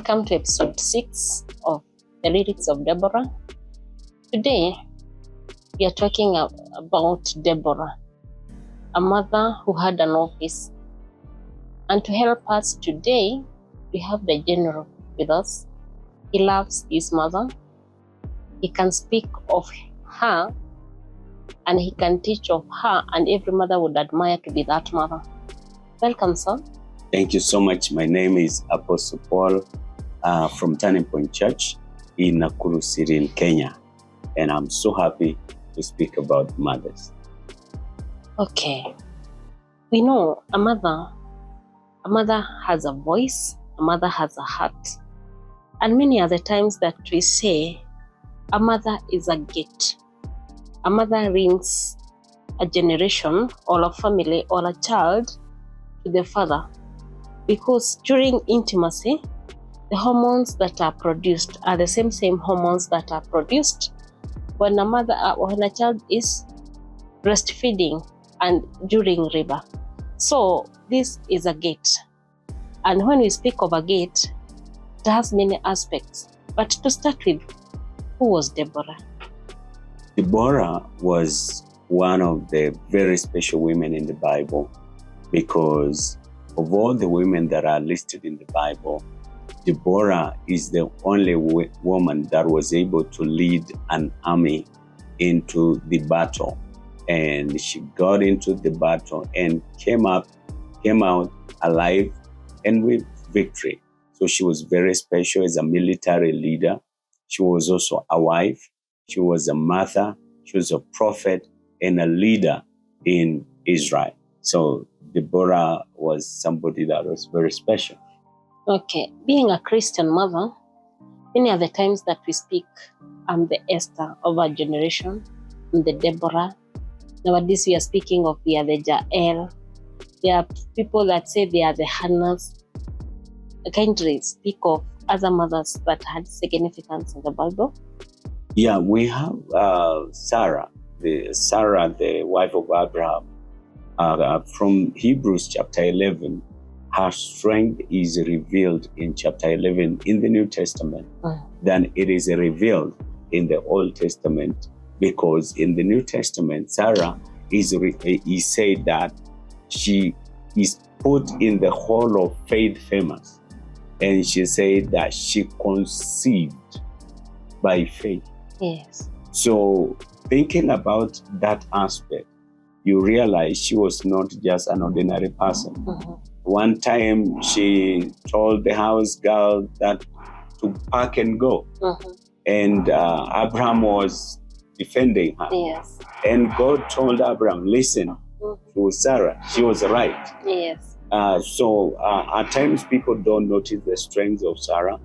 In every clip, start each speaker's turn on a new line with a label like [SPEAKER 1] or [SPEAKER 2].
[SPEAKER 1] Welcome to episode 6 of the lyrics of Deborah. Today, we are talking about Deborah, a mother who had an office. And to help us today, we have the general with us. He loves his mother. He can speak of her, and he can teach of her, and every mother would admire to be that mother. Welcome, sir.
[SPEAKER 2] Thank you so much. My name is Apostle Paul from Turning Point Church in Nakuru City in Kenya. And I'm so happy to speak about mothers.
[SPEAKER 1] Okay. We know a mother has a voice, a mother has a heart. And many are the times that we say a mother is a gate. A mother brings a generation or a family or a child to the father. Because during intimacy, the hormones that are produced are the same hormones that are produced when a child is breastfeeding and during labor. So this is a gate. And when we speak of a gate, it has many aspects. But to start with, who was Deborah?
[SPEAKER 2] Deborah was one of the very special women in the Bible, because of all the women that are listed in the Bible, Deborah is the only woman that was able to lead an army into the battle. And she got into the battle and came out alive and with victory. So she was very special as a military leader. She was also a wife. She was a mother. She was a prophet and a leader in Israel. So Deborah was somebody that was very special.
[SPEAKER 1] Okay, being a Christian mother, many are the times that we speak, I'm the Esther of our generation, I'm the Deborah. Nowadays we are speaking of we are the Jael. There are people that say they are the Hannahs. Kindly speak of other mothers that had significance in the Bible.
[SPEAKER 2] Yeah, we have Sarah, the wife of Abraham. From Hebrews chapter 11, her strength is revealed in chapter 11 in the New Testament than it is revealed in the Old Testament, because in the New Testament, Sarah is said that she is put in the hall of faith famous, and she said that she conceived by faith.
[SPEAKER 1] Yes.
[SPEAKER 2] So thinking about that aspect, you realize she was not just an ordinary person.
[SPEAKER 1] Mm-hmm.
[SPEAKER 2] One time she told the house girl that to pack and go. Mm-hmm. And Abraham was defending her.
[SPEAKER 1] Yes.
[SPEAKER 2] And God told Abraham, listen to Sarah. She was right.
[SPEAKER 1] Yes.
[SPEAKER 2] So at times people don't notice the strength of Sarah,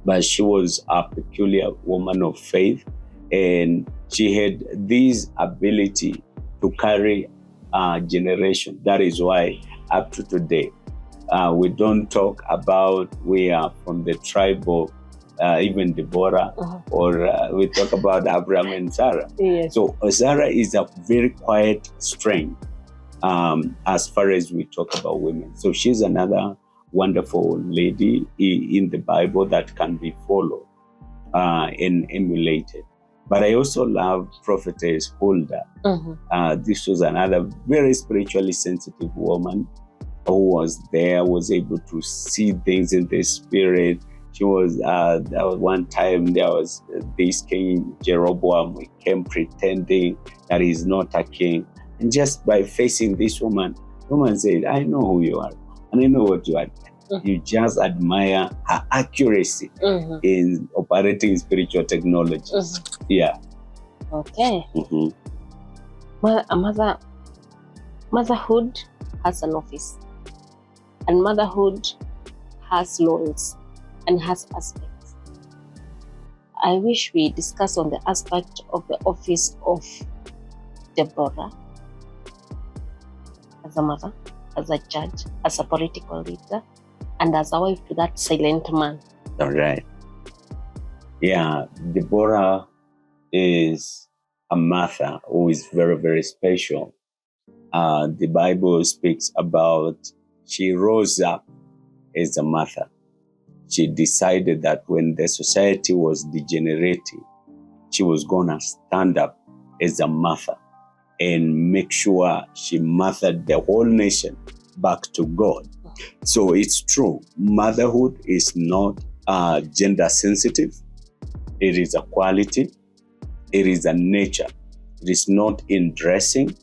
[SPEAKER 2] but she was a peculiar woman of faith, and she had this ability to carry a generation. That is why up to today, we don't talk about we are from the tribe of even Deborah, or we talk about Abraham and Sarah.
[SPEAKER 1] Yes.
[SPEAKER 2] So Sarah is a very quiet strength as far as we talk about women. So she's another wonderful lady in the Bible that can be followed and emulated. But I also love Prophetess Huldah. This was another very spiritually sensitive woman who was there, was able to see things in the spirit. She was, there was one time there was this King Jeroboam, who came pretending that he's not a king. And just by facing this woman, the woman said, I know who you are, and I know what you are. You just admire her accuracy in operating spiritual technologies. Yeah.
[SPEAKER 1] Okay. Motherhood has an office, and motherhood has roles and has aspects. I wish we discuss on the aspect of the office of Deborah as a mother, as a judge, as a political leader, and as a wife to that silent man.
[SPEAKER 2] All right. Yeah, Deborah is a mother who is very, very special. The Bible speaks about she rose up as a mother. she decided that when the society was degenerating, she was going to stand up as a mother and make sure she mothered the whole nation back to God. So it's true. Motherhood is not gender sensitive. It is a quality. It is a nature. It is not in dressing.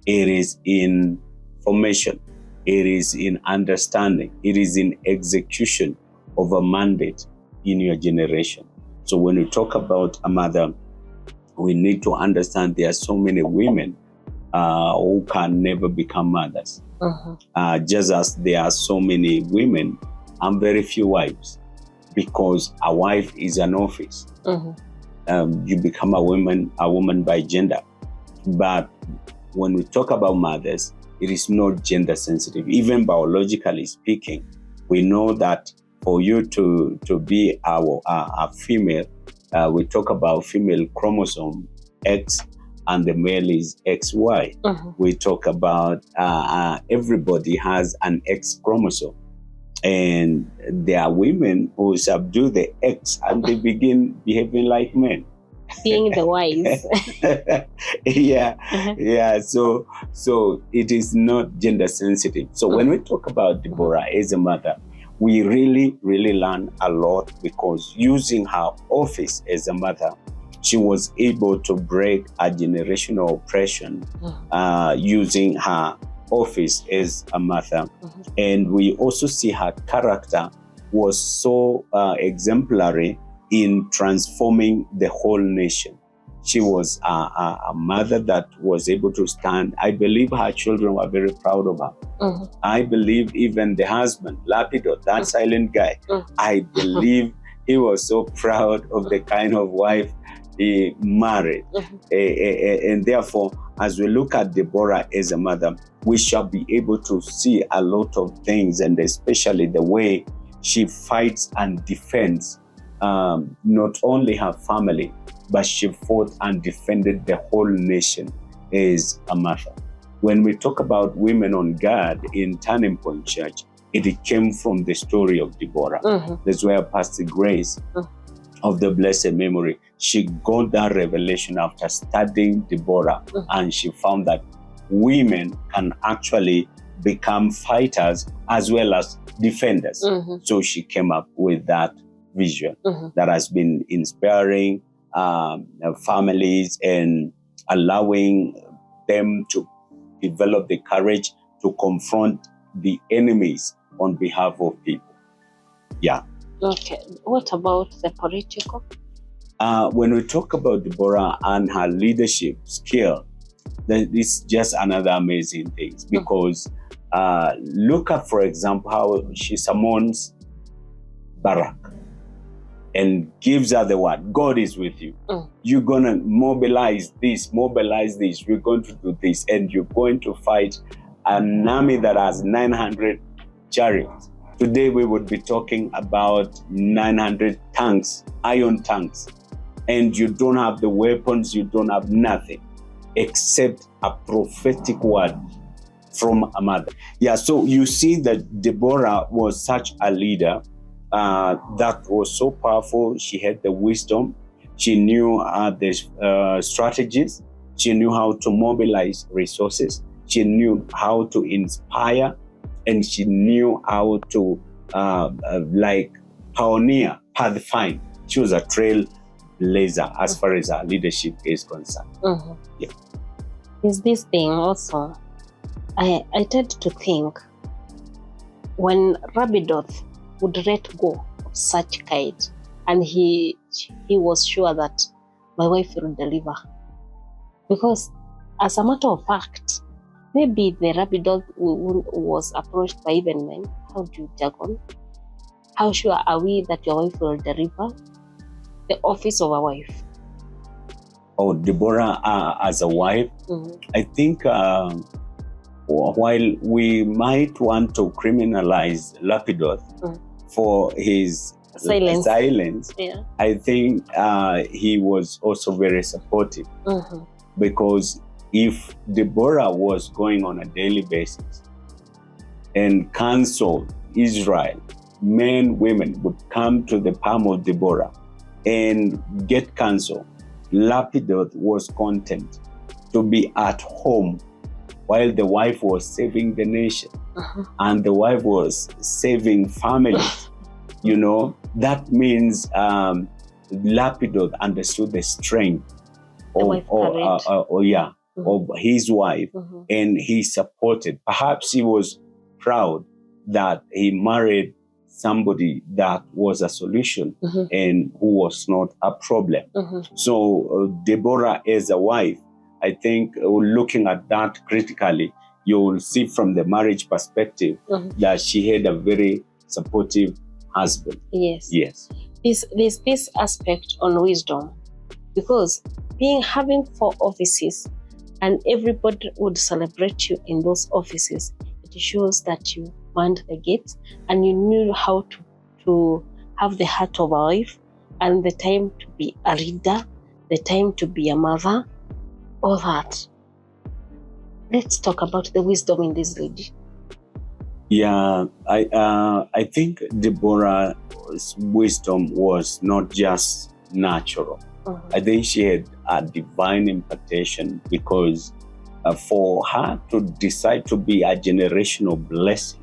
[SPEAKER 2] It is in formation. It is in understanding. It is in execution of a mandate in your generation. So when we talk about a mother, we need to understand there are so many women who can never become mothers. Just as there are so many women and very few wives, because a wife is an office. You become a woman by gender. But when we talk about mothers, it is not gender sensitive. Even biologically speaking, we know that for you to be a female, we talk about female chromosome X and the male is XY. We talk about everybody has an X chromosome. And there are women who subdue the X and they begin behaving like men.
[SPEAKER 1] Being the wise.
[SPEAKER 2] Yeah. So it is not gender sensitive. So when we talk about Deborah as a mother, we really, really learn a lot, because using her office as a mother, she was able to break a generational oppression using her office as a mother. And we also see her character was so exemplary in transforming the whole nation. She was a mother that was able to stand. I believe her children were very proud of her. I believe even the husband, Lapidot, that silent guy, I believe he was so proud of the kind of wife he married. And therefore, as we look at Deborah as a mother, we shall be able to see a lot of things, and especially the way she fights and defends not only her family, but she fought and defended the whole nation as a mother. When we talk about women on guard in Turning Point Church, it came from the story of Deborah. That's where Pastor Grace of the blessed memory, she got that revelation after studying Deborah, and she found that women can actually become fighters as well as defenders. So she came up with that vision that has been inspiring families and allowing them to develop the courage to confront the enemies on behalf of people. Yeah.
[SPEAKER 1] Okay. What about the political?
[SPEAKER 2] When we talk about Deborah and her leadership skill, that is just another amazing thing, because look at, for example, how she summons Barak and gives her the word, God is with you. You're going to mobilize this, we're going to do this, and you're going to fight an army that has 900 chariots. Today we would be talking about 900 tanks, iron tanks, and you don't have the weapons, you don't have nothing except a prophetic word from a mother. Yeah, so you see that Deborah was such a leader that was so powerful. She had the wisdom. She knew the strategies. She knew how to mobilize resources. She knew how to inspire, and she knew how to pioneer, pathfind. She was a trailblazer as far as her leadership is concerned. Yeah.
[SPEAKER 1] Is this thing also? I tend to think when Rabidoth would let go of such kind, and he was sure that my wife will deliver, because as a matter of fact, maybe the Rabidoth was approached by even men. How do you jargon? How sure are we that your wife will deliver? The office of a wife.
[SPEAKER 2] Oh, Deborah as a wife, I think while we might want to criminalize Lapidoth for his silence,
[SPEAKER 1] yeah.
[SPEAKER 2] I think he was also very supportive, because if Deborah was going on a daily basis and counsel Israel men, women would come to the palm of Deborah and get counsel, Lapidot was content to be at home while the wife was saving the nation and the wife was saving families. You know, that means Lapidot understood the strength of his wife, and he supported. Perhaps he was proud that he married somebody that was a solution and who was not a problem. So Deborah as a wife, I think looking at that critically, you will see from the marriage perspective that she had a very supportive husband.
[SPEAKER 1] Yes. There's this aspect on wisdom, because having 4 offices and everybody would celebrate you in those offices, it shows that you manned the gates and you knew how to have the heart of a wife and the time to be a leader, the time to be a mother, all that. Let's talk about the wisdom in this lady.
[SPEAKER 2] Yeah, I think Deborah's wisdom was not just natural. I think she had a divine impartation, because for her to decide to be a generational blessing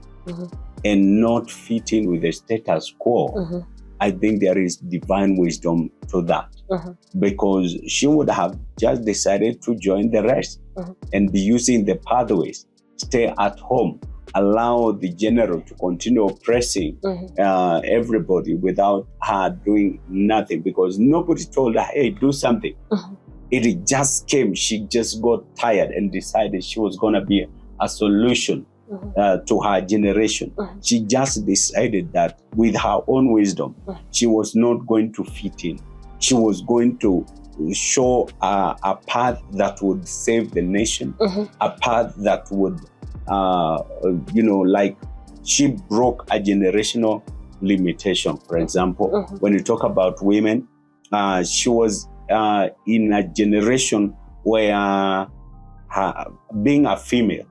[SPEAKER 2] and not fit in with the status quo, I think there is divine wisdom to that, because she would have just decided to join the rest and be using the pathways, stay at home, allow the general to continue oppressing everybody without her doing nothing, because nobody told her, hey, do something. It just came. She just got tired and decided she was going to be a solution to her generation. She just decided that with her own wisdom, she was not going to fit in. She was going to show a path that would save the nation, a path that would like she broke a generational limitation. For example, when you talk about women, she was in a generation where being a female,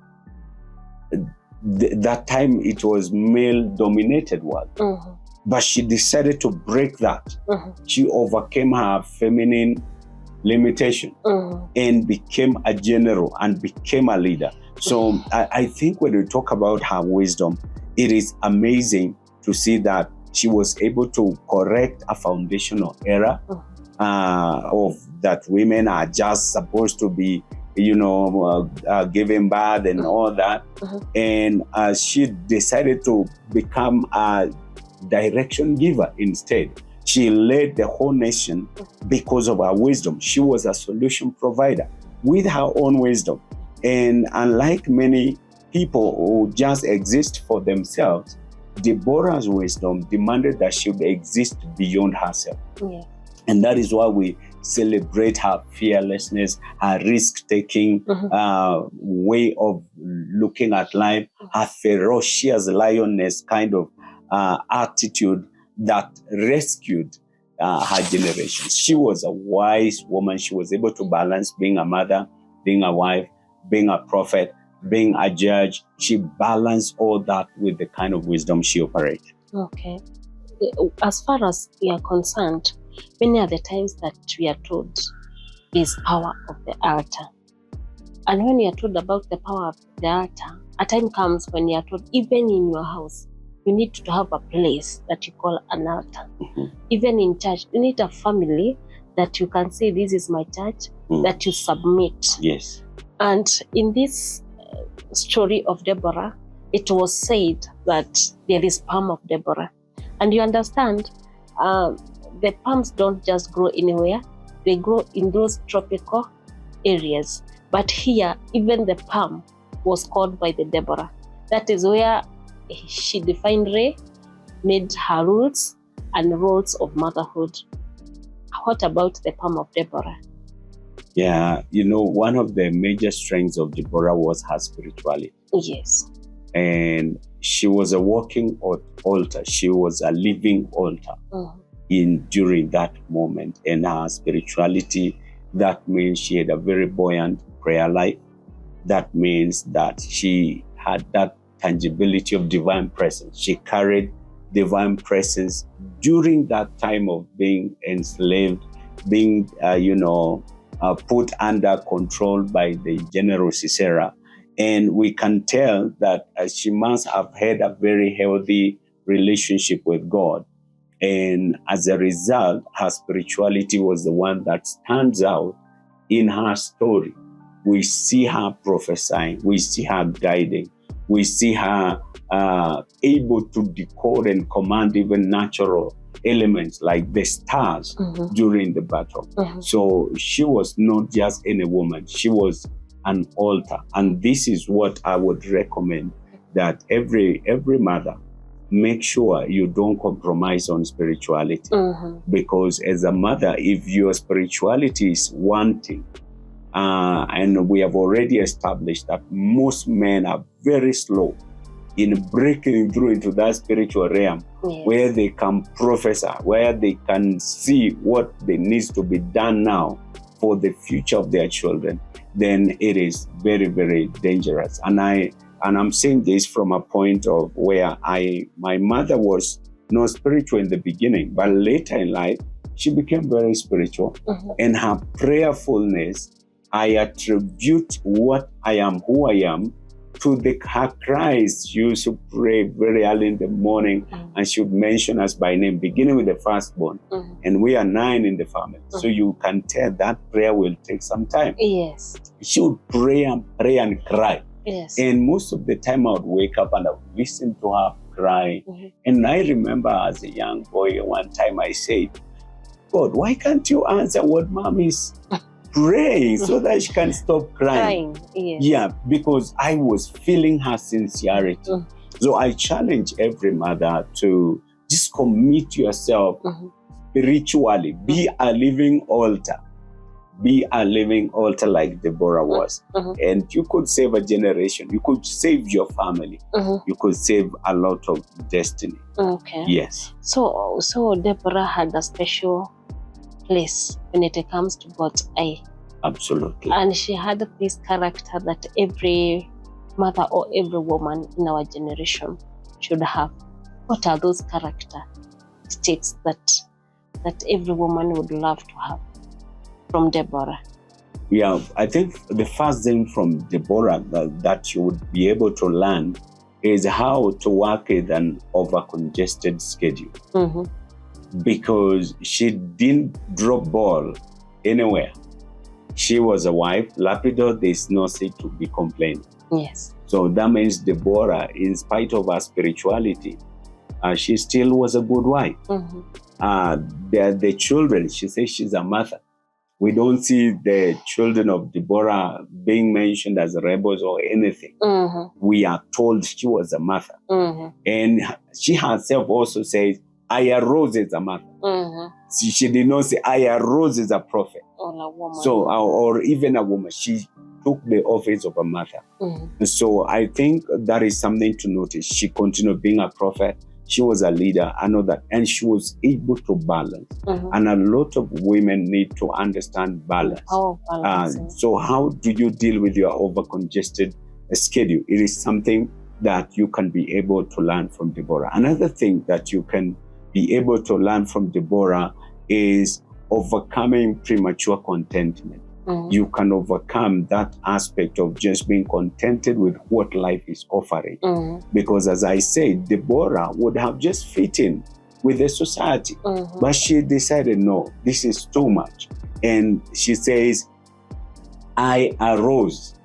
[SPEAKER 2] that time it was male-dominated world. But she decided to break that. She overcame her feminine limitation and became a general and became a leader. So I think when we talk about her wisdom, it is amazing to see that she was able to correct a foundational error of that women are just supposed to be, giving birth and all that. And she decided to become a direction giver instead. She led the whole nation because of her wisdom. She was a solution provider with her own wisdom. And unlike many people who just exist for themselves, Deborah's wisdom demanded that she would exist beyond herself. And that is why we celebrate her fearlessness, her risk-taking way of looking at life, her ferocious lioness kind of attitude that rescued her generation. She was a wise woman. She was able to balance being a mother, being a wife, being a prophet, being a judge. She balanced all that with the kind of wisdom she operated.
[SPEAKER 1] Okay. As far as we are concerned, many are the times that we are told is power of the altar. And when you are told about the power of the altar, a time comes when you are told, even in your house, you need to have a place that you call an altar. Even in church, you need a family that you can say, this is my church, that you submit.
[SPEAKER 2] Yes.
[SPEAKER 1] And in this story of Deborah, it was said that there is palm of Deborah. And you understand, the palms don't just grow anywhere. They grow in those tropical areas. But here, even the palm was called by the Deborah. That is where she defined Ray, made her rules and roles of motherhood. What about the palm of Deborah?
[SPEAKER 2] Yeah, one of the major strengths of Deborah was her spirituality.
[SPEAKER 1] Yes.
[SPEAKER 2] And she was a walking altar. She was a living altar during that moment. And her spirituality, that means she had a very buoyant prayer life. That means that she had that tangibility of divine presence. She carried divine presence during that time of being enslaved, being, put under control by the General Sisera. And we can tell that she must have had a very healthy relationship with God. And as a result, her spirituality was the one that stands out in her story. We see her prophesying, we see her guiding, we see her able to decode and command even natural elements like the stars during the battle. So she was not just any woman, she was an altar. And this is what I would recommend, that every mother, make sure you don't compromise on spirituality. Because as a mother, if your spirituality is wanting, and we have already established that most men are very slow in breaking through into that spiritual realm, where they can prophesy, where they can see what needs to be done now for the future of their children, then it is very, very dangerous. And I'm saying this from a point of where my mother was not spiritual in the beginning, but later in life, she became very spiritual. And her prayerfulness, I attribute what I am, who I am, to her cries. She used to pray very early in the morning, and she would mention us by name, beginning with the firstborn. And we are 9 in the family. So you can tell that prayer will take some time.
[SPEAKER 1] Yes.
[SPEAKER 2] She would pray and cry.
[SPEAKER 1] Yes.
[SPEAKER 2] And most of the time I would wake up and I would listen to her cry. And I remember as a young boy, one time I said, God, why can't you answer what mom is praying so that she can stop crying?
[SPEAKER 1] Yes.
[SPEAKER 2] Yeah, because I was feeling her sincerity. So I challenge every mother to just commit yourself spiritually. Be a living altar. Be a living altar like Deborah was. And you could save a generation. You could save your family. You could save a lot of destiny.
[SPEAKER 1] Okay.
[SPEAKER 2] Yes.
[SPEAKER 1] So Deborah had a special place when it comes to God's eye.
[SPEAKER 2] Absolutely.
[SPEAKER 1] And she had this character that every mother or every woman in our generation should have. What are those characteristics that every woman would love to have from Deborah?
[SPEAKER 2] Yeah, I think the first thing from Deborah that you would be able to learn is how to work with an over-congested schedule. Because she didn't drop ball anywhere. She was a wife. Lapidor, there's no say to be complaining.
[SPEAKER 1] Yes.
[SPEAKER 2] So that means Deborah, in spite of her spirituality, she still was a good wife. The children, she says she's a mother. We don't see the children of Deborah being mentioned as rebels or anything. We are told she was a mother. And she herself also says, I arose as a mother. She did not say, I arose as a prophet.
[SPEAKER 1] Or a woman.
[SPEAKER 2] So, or even a woman. She took the office of a mother. So I think that is something to notice. She continued being a prophet. She was a leader, I know that. And she was able to balance. And a lot of women need to understand balance. So how do you deal with your over-congested schedule? It is something that you can be able to learn from Deborah. Another thing that you can be able to learn from Deborah is overcoming premature contentment. You can overcome that aspect of just being contented with what life is offering. Because as I said, Deborah would have just fit in with the society. But she decided, no, this is too much. And she says, I arose.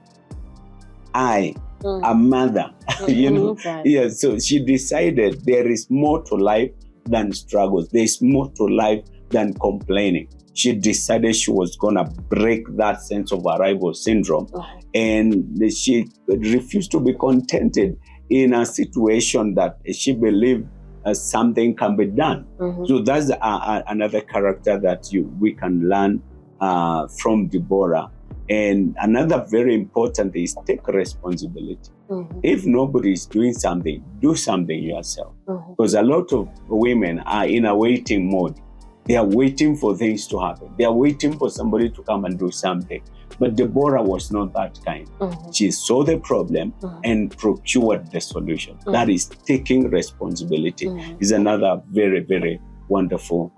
[SPEAKER 2] I, a mother, Yeah, so she decided there is more to life than struggles. There's more to life than complaining. She decided she was going to break that sense of arrival syndrome. And she refused to be contented in a situation that she believed something can be done. So that's another character that we can learn from Deborah. And another very important is take responsibility. If nobody is doing something, do something yourself. Because a lot of women are in a waiting mode. They are waiting for things to happen. They are waiting for somebody to come and do something. But Deborah was not that kind. She saw the problem and procured the solution. That is taking responsibility. Is another very, very wonderful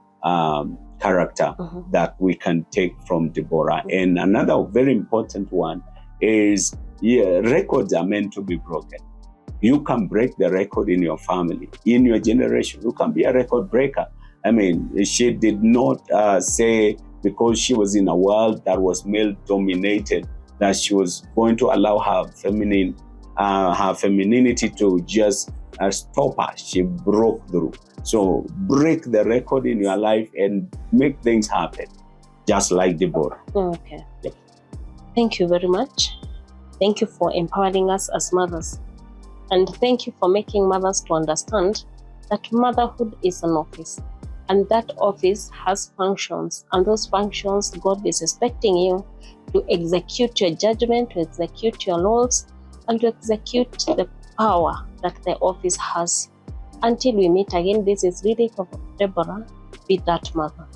[SPEAKER 2] character that we can take from Deborah. And another very important one is, records are meant to be broken. You can break the record in your family, in your generation. You can be a record breaker. I mean, she did not say because she was in a world that was male-dominated that she was going to allow her femininity to just stop her. She broke through. So break the record in your life and make things happen, just like Deborah.
[SPEAKER 1] Okay. Thank you very much. Thank you for empowering us as mothers. And thank you for making mothers to understand that motherhood is an office. And that office has functions. And those functions, God is expecting you to execute your judgment, to execute your laws, and to execute the power that the office has. Until we meet again, this is really Deborah. Be that mother.